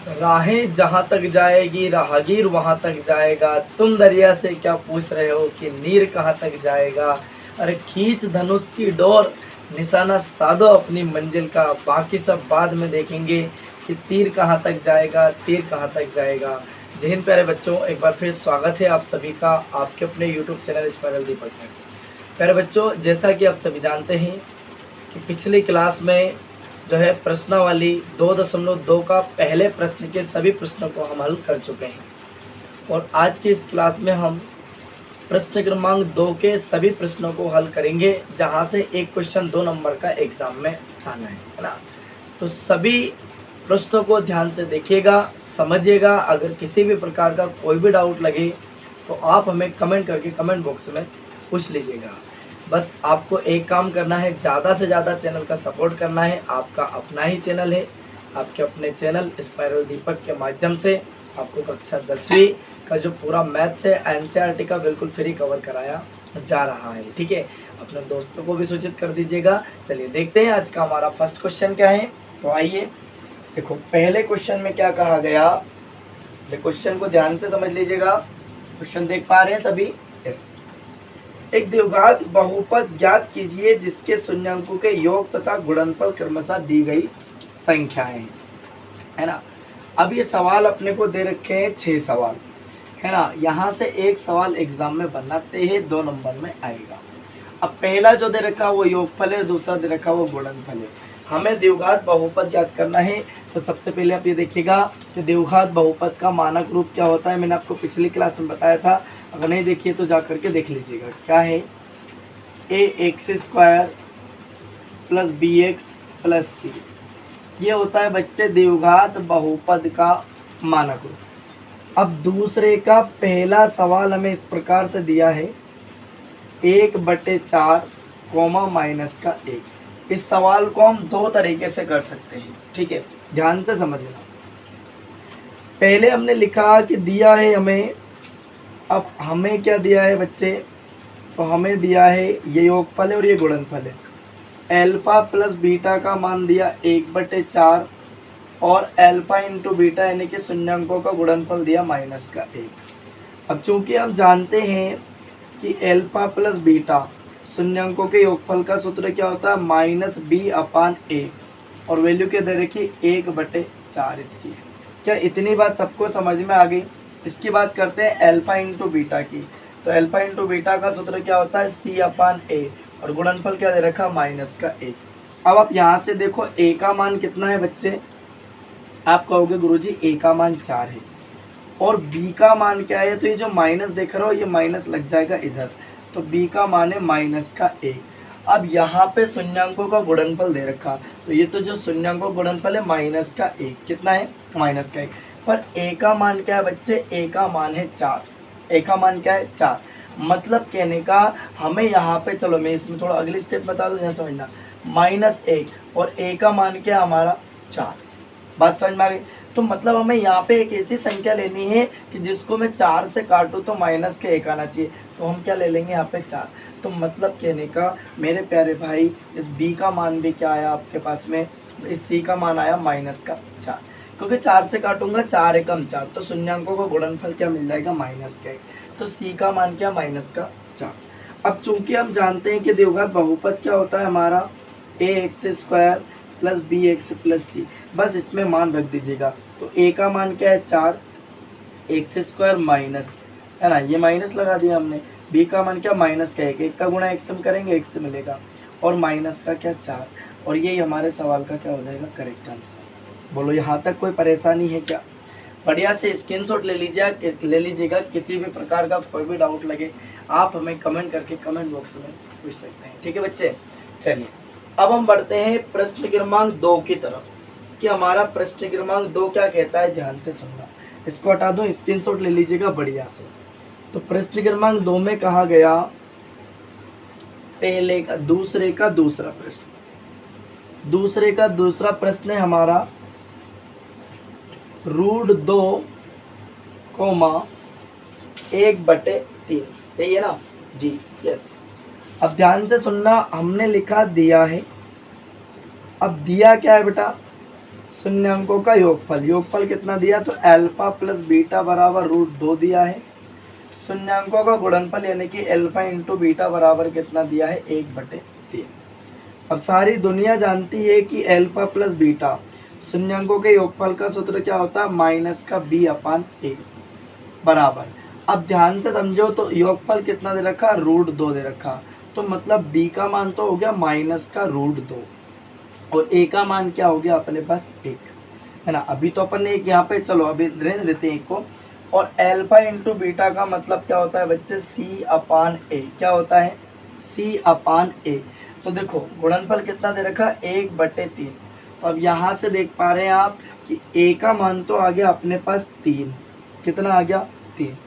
राहें जहाँ तक जाएगी राहगीर वहाँ तक जाएगा, तुम दरिया से क्या पूछ रहे हो कि नीर कहाँ तक जाएगा। अरे खींच धनुष की डोर, निशाना साधो अपनी मंजिल का, बाकी सब बाद में देखेंगे कि तीर कहाँ तक जाएगा, तीर कहाँ तक जाएगा। जय हिंद प्यारे बच्चों, एक बार फिर स्वागत है आप सभी का आपके अपने YouTube चैनल स्पाइरल दीपक में। प्यारे बच्चों, जैसा कि आप सभी जानते हैं कि पिछली क्लास में जो है प्रश्नावली 2.2 का पहले प्रश्न के सभी प्रश्नों को हम हल कर चुके हैं और आज की इस क्लास में हम प्रश्न क्रमांक 2 के सभी प्रश्नों को हल करेंगे, जहां से एक क्वेश्चन 2 नंबर का एग्जाम में आना है ना। तो सभी प्रश्नों को ध्यान से देखिएगा, समझिएगा। अगर किसी भी प्रकार का कोई भी डाउट लगे तो आप हमें कमेंट करके कमेंट बॉक्स में पूछ लीजिएगा। बस आपको एक काम करना है, ज़्यादा से ज़्यादा चैनल का सपोर्ट करना है। आपका अपना ही चैनल है, आपके अपने चैनल स्पाइरल दीपक के माध्यम से आपको कक्षा 10वीं का जो पूरा मैथ्स है एनसीईआरटी का बिल्कुल फ्री कवर कराया जा रहा है। ठीक है, अपने दोस्तों को भी सूचित कर दीजिएगा। चलिए देखते हैं आज का हमारा फर्स्ट क्वेश्चन क्या है। तो आइए देखो, पहले क्वेश्चन में क्या कहा गया, क्वेश्चन को ध्यान से समझ लीजिएगा। क्वेश्चन देख पा रहे हैं सभी? यस। एक द्विघात बहुपद ज्ञात कीजिए जिसके शून्याङ्कों के योग तथा गुणनफल क्रमशः दी गई संख्याएं, है ना। अब ये सवाल अपने को दे रखे हैं 6 सवाल, है ना। यहाँ से एक सवाल एग्जाम में बनाते हैं 2 नंबर में आएगा। अब पहला जो दे रखा वो योगफल है, दूसरा दे रखा वो गुणनफल है। हमें द्विघात बहुपद ज्ञात करना है। तो सबसे पहले आप ये देखिएगा कि द्विघात बहुपद का मानक रूप क्या होता है। मैंने आपको पिछली क्लास में बताया था, अगर नहीं देखिए तो जा करके देख लीजिएगा। क्या है? ax² + bx + c। ये होता है बच्चे द्विघात बहुपद का मानक रूप। अब दूसरे का पहला सवाल हमें इस प्रकार से दिया है 1/4 -1। इस सवाल को हम 2 तरीके से कर सकते हैं। ठीक है, ध्यान से समझना। पहले हमने लिखा कि दिया है हमें, अब हमें क्या दिया है बच्चे, तो हमें दिया है ये योगफल है और ये गुणनफल है। अल्फा प्लस बीटा का मान दिया 1/4 और अल्फा इंटू बीटा यानी कि शून्याङ्कों का गुणनफल दिया -1। अब चूंकि हम जानते हैं कि अल्फा प्लस बीटा शून्याङ्कों के योगफल का सूत्र क्या होता है, -b/a और वैल्यू क्या दे रखी 1/4 इसकी। क्या इतनी बात सबको समझ में आ गई? इसकी बात करते हैं अल्फा इंटू बीटा की। तो अल्फा इंटू बीटा का सूत्र क्या होता है, c/a और गुणनफल क्या दे रखा, -1। अब आप यहाँ से देखो a का मान कितना है बच्चे, आप कहोगे गुरुजी a का मान 4 है और b का मान क्या है, तो ये जो माइनस देख रहे हो ये माइनस लग जाएगा इधर, तो b का मान है -1। अब यहाँ पे शून्याङ्कों का गुणनफल दे रखा, तो ये तो जो शून्याङ्कों का गुणनफल है -1। कितना है, -1। पर a का मान क्या है बच्चे, a का मान है 4। a का मान क्या है, 4। मतलब कहने का हमें यहाँ पे, चलो मैं इसमें थोड़ा अगली स्टेप बता दूँ, ध्यान समझना। -1 और a का मान क्या हमारा 4। बात समझ में आ गई? तो मतलब हमें यहाँ पे एक ऐसी संख्या लेनी है कि जिसको मैं 4 से काटूँ तो -1 आना चाहिए। तो हम क्या ले लेंगे यहाँ पे 4। तो मतलब कहने का मेरे प्यारे भाई, इस b का मान भी क्या आया आपके पास में, इस c का मान आया -4। क्योंकि 4 से काटूंगा 4 एकम 4, तो शून्याङ्कों का गुणनफल क्या मिल जाएगा, -1। तो c का मान क्या, -4। अब चूंकि हम जानते हैं कि द्विघात बहुपद क्या होता है हमारा, ax² + bx + c। बस इसमें मान रख दीजिएगा। तो a का मान क्या है 4, x² माइनस, है ना, ये माइनस लगा दिया हमने। b का मान क्या, -1। 1 का गुणा 1 से करेंगे 1 से मिलेगा और माइनस का क्या 4। और यही हमारे सवाल का क्या हो जाएगा, करेक्ट आंसर। बोलो यहाँ तक कोई परेशानी है क्या? बढ़िया से स्क्रीनशॉट ले लीजिएगा। किसी भी प्रकार का कोई भी डाउट लगे आप हमें कमेंट करके कमेंट बॉक्स में पूछ सकते हैं। ठीक है बच्चे, चलिए अब हम बढ़ते हैं प्रश्न क्रमांक 2 की तरफ कि हमारा प्रश्न क्रमांक 2 क्या कहता है। ध्यान से सुनना, इसको हटा दो, स्क्रीनशॉट ले लीजिएगा बढ़िया से। तो प्रश्न क्रमांक 2 में कहा गया, पहले का दूसरे का दूसरा प्रश्न है हमारा √2, 1/3। यही है ना जी, यस। अब ध्यान से सुनना, हमने लिखा दिया है। अब दिया क्या है बेटा, शून्यांकों का योगफल, योगफल कितना दिया तो अल्फा प्लस बीटा बराबर √2 दिया है। शून्यांकों का गुणनफल यानी कि अल्फा इंटू बीटा बराबर कितना दिया है 1/3। अब सारी दुनिया जानती है कि अल्फा प्लस बीटा शून्यांकों के योगफल का सूत्र क्या होता है -b/a बराबर। अब ध्यान से समझो तो योगफल कितना दे रखा √2 दे रखा, तो मतलब b का मान तो हो गया -√2 और a का मान क्या हो गया अपने पास 1 है ना। अभी तो अपन ने एक यहाँ पे, चलो अभी रहने देते हैं एक को। और अल्फा इंटू बीटा का मतलब क्या होता है बच्चे c/a, क्या होता है c/a। तो देखो गुणनफल कितना दे रखा 1/3। तो अब यहाँ से देख पा रहे हैं आप कि a का मान तो आ गया अपने पास 3, कितना आ गया 3।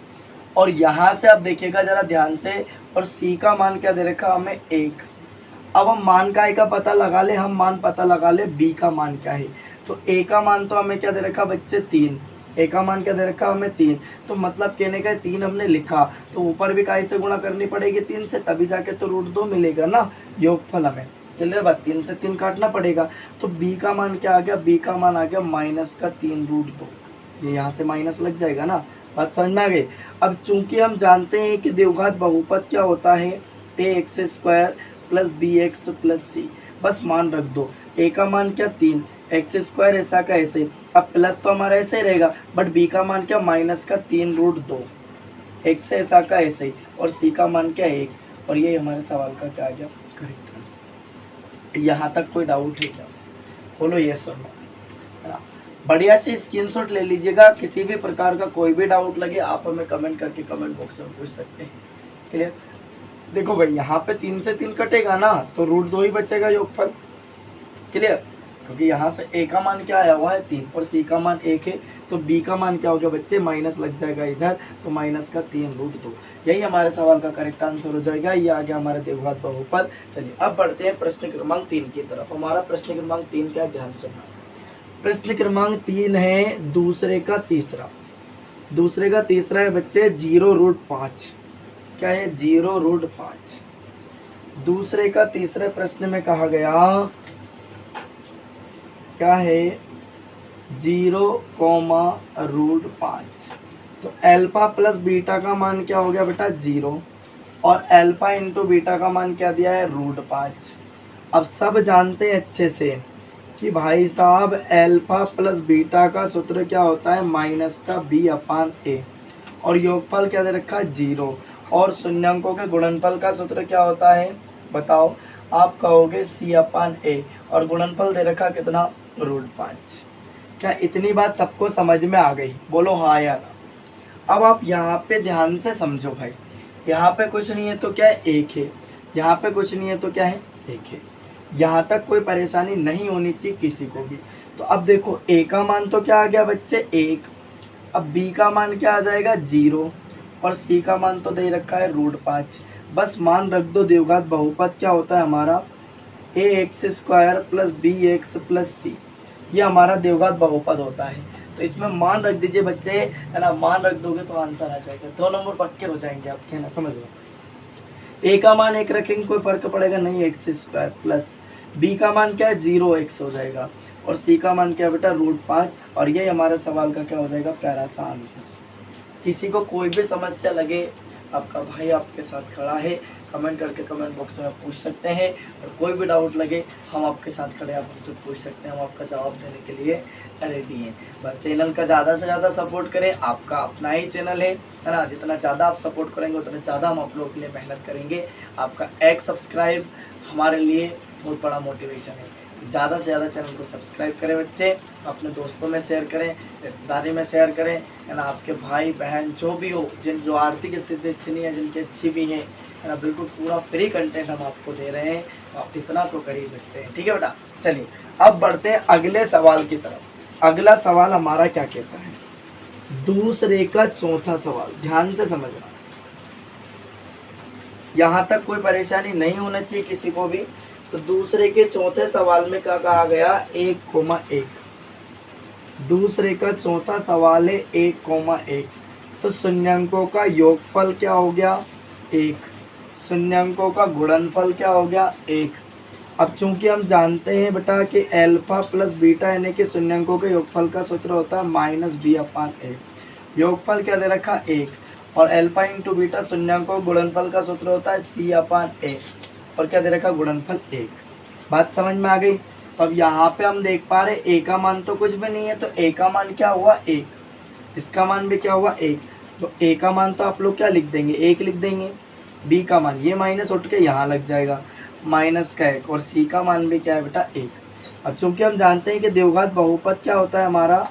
और यहाँ से आप देखिएगा जरा ध्यान से, और c का मान क्या दे रखा हमें 1। अब हम मान का का पता लगा ले, हम मान पता लगा ले b का मान क्या है। तो a का मान तो हमें क्या दे रखा बच्चे 3, a का मान क्या दे रखा हमें 3। तो मतलब कहने का 3 हमने लिखा, तो ऊपर भी काय से गुणा करनी पड़ेगी 3 से, तभी जाके तो √2 मिलेगा ना योगफल हमें। क्लियर बात, 3 से 3 काटना पड़ेगा। तो b का मान क्या आ गया, b का मान आ गया -3√2। ये यहाँ से माइनस लग जाएगा ना, बात समझ में आ गई। अब चूंकि हम जानते हैं कि द्विघात बहुपद क्या होता है ax² plus bx plus c, बस मान रख दो। a का मान क्या 3, x² ऐसा का ऐसे, अब प्लस तो हमारा ऐसे ही रहेगा, बट b का मान क्या -3√2, x ऐसा का ऐसे ही, और c का मान क्या 1। और ये हमारे सवाल का क्या आ गया करेक्ट आंसर। यहाँ तक कोई डाउट है क्या, बोलो यस और नो, है ना। बढ़िया से स्क्रीनशॉट ले लीजिएगा, किसी भी प्रकार का कोई भी डाउट लगे आप हमें कमेंट करके कमेंट बॉक्स में पूछ सकते हैं। क्लियर। देखो भाई यहाँ पे 3 से 3 कटेगा ना, तो √2 ही बचेगा योगफल। क्लियर, क्योंकि यहाँ से a का मान क्या आया हुआ है 3 और c का मान 1 है, तो b का मान क्या हो गया बच्चे माइनस लग जाएगा इधर, तो -3√2। यही हमारे सवाल का करेक्ट आंसर हो जाएगा। ये आ गया हमारे द्विघात बहुपद। चलिए अब बढ़ते हैं प्रश्न क्रमांक 3 की तरफ। हमारा प्रश्न क्रमांक 3 क्या है, ध्यान सुनना। प्रश्न क्रमांक 3 है दूसरे का तीसरा। दूसरे का तीसरा है बच्चे 0√5। क्या है 0√5। दूसरे का तीसरे प्रश्न में कहा गया क्या है 0,√5। तो अल्फा प्लस बीटा का मान क्या हो गया बेटा 0, और अल्फा इंटू बीटा का मान क्या दिया है √5। अब सब जानते हैं अच्छे से कि भाई साहब अल्फा प्लस बीटा का सूत्र क्या होता है -b/a, और योगफल क्या दे रखा है 0, और शून्यांकों के गुणनफल का सूत्र क्या होता है बताओ, आप कहोगे c/a, और गुणनफल दे रखा कितना √5। क्या इतनी बात सबको समझ में आ गई, बोलो हाँ या ना। अब आप यहाँ पे ध्यान से समझो भाई, यहाँ पे कुछ नहीं है तो क्या है 1 है, यहाँ पे कुछ नहीं है तो क्या है 1 है। यहाँ तक कोई परेशानी नहीं होनी चाहिए किसी को भी। तो अब देखो a का मान तो क्या आ गया बच्चे 1, अब b का मान क्या आ जाएगा 0, और c का मान तो दे रखा है √5। बस मान रख दो, द्विघात बहुपद क्या होता है हमारा ax² plus bx plus c, ये हमारा द्विघात बहुपद होता है। तो इसमें मान रख दीजिए बच्चे, है ना, मान रख दोगे तो आंसर आ जाएगा। 2 नंबर पक्के हो जाएंगे आपके, है ना, समझ लो। a का मान 1 रखेंगे कोई फर्क पड़ेगा नहीं, x² प्लस b का मान क्या है 0x हो जाएगा, और c का मान क्या है बेटा √5, और ये हमारे सवाल का क्या हो जाएगा प्यारा सा आंसर। किसी को कोई भी समस्या लगे, आपका भाई आपके साथ खड़ा है, कमेंट करके कमेंट बॉक्स में आप पूछ सकते हैं, और कोई भी डाउट लगे हम आपके साथ खड़े, आप हमसे पूछ सकते हैं, हम आपका जवाब देने के लिए रेडी हैं। बस चैनल का ज़्यादा से ज़्यादा सपोर्ट करें, आपका अपना ही चैनल है ना, जितना ज़्यादा आप सपोर्ट करेंगे उतना ज़्यादा हम आप लोगों के लिए मेहनत करेंगे। आपका एक सब्सक्राइब हमारे लिए बहुत बड़ा मोटिवेशन है। ज़्यादा से ज़्यादा चैनल को सब्सक्राइब करें बच्चे, अपने दोस्तों में शेयर करें, रिश्तेदारी में शेयर करें, है ना, आपके भाई बहन जो भी हो, जो आर्थिक स्थिति अच्छी नहीं है, जिनकी अच्छी भी है ना, बिल्कुल पूरा फ्री कंटेंट हम आपको दे रहे हैं, तो आप इतना तो कर ही सकते हैं। ठीक है बेटा, चलिए अब बढ़ते हैं अगले सवाल की तरफ। अगला सवाल हमारा क्या कहता है, दूसरे का चौथा सवाल, ध्यान से समझना, यहाँ तक कोई परेशानी नहीं होना चाहिए किसी को भी। तो दूसरे के चौथे सवाल में क्या कहा गया 1,1। दूसरे का चौथा सवाल है 1,1। तो शून्यांकों का योगफल क्या हो गया 1, शून्यांकों का गुणनफल क्या हो गया 1। अब चूंकि हम जानते हैं बेटा कि अल्फा प्लस बीटा यानी कि शून्यंकों के योगफल का सूत्र होता है माइनस बी अपान ए। योगफल क्या दे रखा 1, और अल्फा इंटू बीटा शून्यंकों गुणनफल का सूत्र होता है सी अपान ए, और क्या दे रखा गुणनफल 1। बात समझ में आ गई। तो अब यहाँ पे हम देख पा रहे ए का मान तो कुछ भी नहीं है, तो ए का मान क्या हुआ 1, इसका मान भी क्या हुआ 1, तो ए का मान तो आप लोग क्या लिख देंगे 1 लिख देंगे। बी का मान ये माइनस उठ के यहाँ लग जाएगा माइनस का 1, और सी का मान भी क्या है बेटा 1। अब चूंकि हम जानते हैं कि द्विघात बहुपद क्या होता है हमारा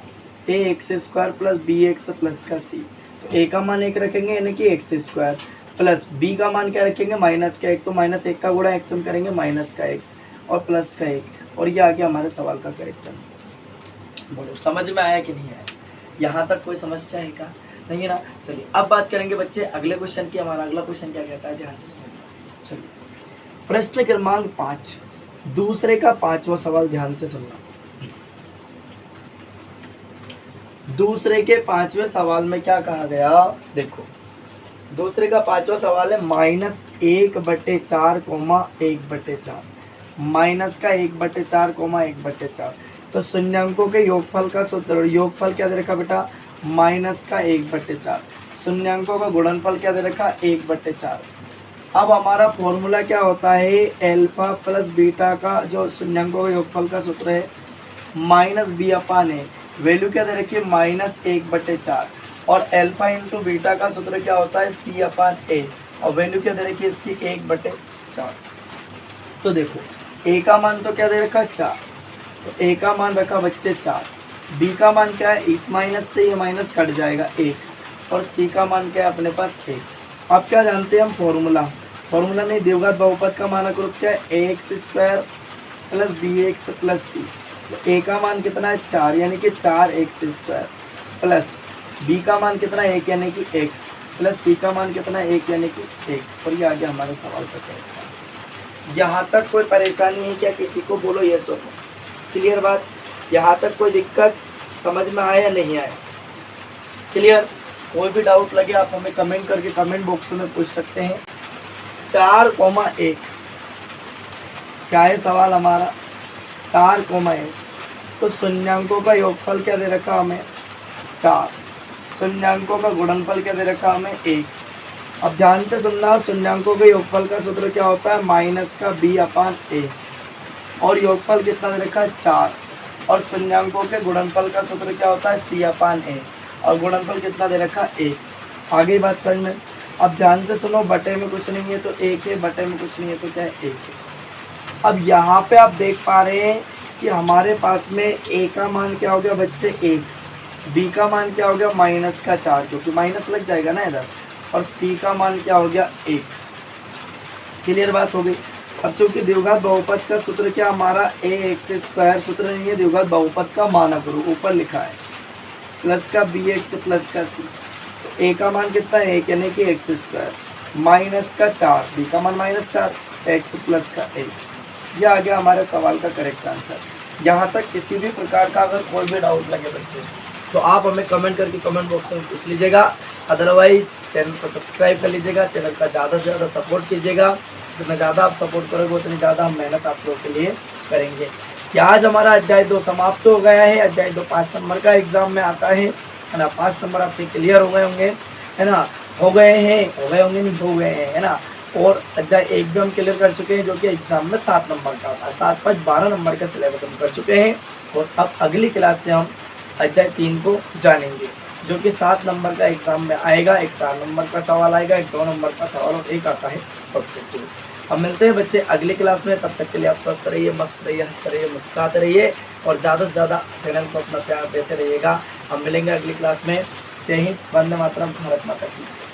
A X square plus B X plus का सी, तो ए का मान 1 रखेंगे यानी कि एक्स स्क्वायर, प्लस बी का मान क्या रखेंगे माइनस का 1, तो माइनस 1 का गुणा एक्स हम करेंगे माइनस का एक्स और प्लस का 1, और ये आ गया हमारे सवाल का करेक्ट आंसर। बोलो समझ में आया कि नहीं आया? यहाँ तक कोई समस्या है क्या? नहीं है ना। चलिए अब बात करेंगे बच्चे अगले क्वेश्चन की। हमारा अगला क्वेश्चन क्या कहता है, ध्यान से समझना। चलिए प्रश्न क्रमांक 5, दूसरे का 5वां सवाल ध्यान से सुनना। दूसरे के 5वें सवाल में क्या कहा गया, देखो दूसरे का 5वां सवाल है -1/4, 1/4, माइनस का 1/4, 1/4, तो शून्यंकों के योगफल का सूत्र, योगफल क्या दे रखा बेटा माइनस का 1/4, शून्यंकों का गुणनफल क्या दे रखा 1/4। अब हमारा फॉर्मूला क्या होता है, अल्फा प्लस बीटा का जो शून्यंकों के योगफल का सूत्र है माइनस बी अपान ए, वैल्यू क्या दे रखी है -1/4, और अल्फा इंटू बीटा का सूत्र क्या होता है सी अपान ए, और वैल्यू क्या दे रखी है इसकी 1/4। तो देखो ए का मान तो क्या दे रखा 4, तो ए का मान रखा बच्चे 4, बी का मान क्या है, इस माइनस से ये माइनस कट जाएगा 1, और सी का मान क्या है अपने पास 1। अब क्या जानते हैं हम फॉर्मूला नहीं, द्विघात बहुपद का मानक रूप क्या है A X square plus B X plus C, तो ए का मान कितना है 4 यानी कि 4x स्क्वायर, प्लस बी का मान कितना है 1 यानी कि x, प्लस सी का मान कितना है 1 यानी कि 1, और ये आ गया हमारे सवाल का करेक्ट आंसर। यहाँ तक कोई परेशानी है क्या किसी को, बोलो ये सो क्लियर बात? यहाँ तक कोई दिक्कत समझ में आया या नहीं आया? क्लियर? कोई भी डाउट लगे आप हमें कमेंट करके कमेंट बॉक्स में पूछ सकते हैं। 4,1 क्या है सवाल हमारा 4,1, तो शून्यंकों का योगफल क्या दे रखा हमें 4, शून्यंकों का गुणनफल क्या दे रखा हमें 1। अब ध्यान से सुनना, शून्यंकों के योगफल का सूत्र क्या होता है माइनस का बी अपान ए, और योगफल कितना दे रखा है 4, और शून्यंकों के गुणनफल का सूत्र क्या होता है सी अपान ए, और गुणनफल कितना दे रखा है 1। आगे बात समझ में। अब ध्यान से सुनो, बटे में कुछ नहीं है तो 1 है, बटे में कुछ नहीं है तो क्या है 1 है। अब यहाँ पे आप देख पा रहे हैं कि हमारे पास में ए का मान क्या हो गया बच्चे 1, बी का मान क्या हो गया माइनस का 4, क्योंकि माइनस लग जाएगा ना इधर, और सी का मान क्या हो गया 1। क्लियर बात हो गई। अब चूंकि द्विघात बहुपद का सूत्र क्या हमारा ए एक्स स्क्वायर सूत्र नहीं है, द्विघात बहुपद का मानक रूप ऊपर लिखा है प्लस का बी एक्स प्लस का सी, तो ए का मान कितना है 1 यानी कि एक्स स्क्वायर, माइनस का 4, बी का मान -4, एक्स प्लस का 1। यह आ गया हमारे सवाल का करेक्ट आंसर। यहाँ तक किसी भी प्रकार का अगर कोई भी डाउट लगे बच्चे तो आप हमें कमेंट करके कमेंट बॉक्स में पूछ लीजिएगा, अदरवाइज चैनल को सब्सक्राइब कर लीजिएगा, चैनल का ज़्यादा से ज़्यादा सपोर्ट कीजिएगा। जितना ज़्यादा आप सपोर्ट करोगे उतनी ज़्यादा हम मेहनत आप लोगों के लिए करेंगे। कि आज हमारा अध्याय 2 समाप्त हो गया है। अध्याय 2 5 नंबर का एग्जाम में आता है ना, 5 नंबर आपके क्लियर हो गए होंगे है ना, हो गए होंगे नहीं हो गए हैं है ना। और अध्याय 1 भी हम क्लियर कर चुके हैं जो कि एग्जाम में 7 नंबर का आता है, 7 5 12 नंबर का सिलेबस हम कर चुके हैं। और अब अगली क्लास से हम अध्याय 3 को जानेंगे जो कि 7 नंबर का एग्जाम में आएगा। एक 4 नंबर का सवाल आएगा, एक 2 नंबर का सवाल, और एक आता है ऑब्जेक्टिव। अब मिलते हैं बच्चे अगली क्लास में, तब तक के लिए आप स्वस्थ रहिए, मस्त रहिए, हंसते रहिए, मुस्कुराते रहिए, और ज़्यादा से ज़्यादा चैनल को अपना प्यार देते रहिएगा। हम मिलेंगे अगली क्लास में। जय हिंद, वंदे मातरम, भारत माता की जय।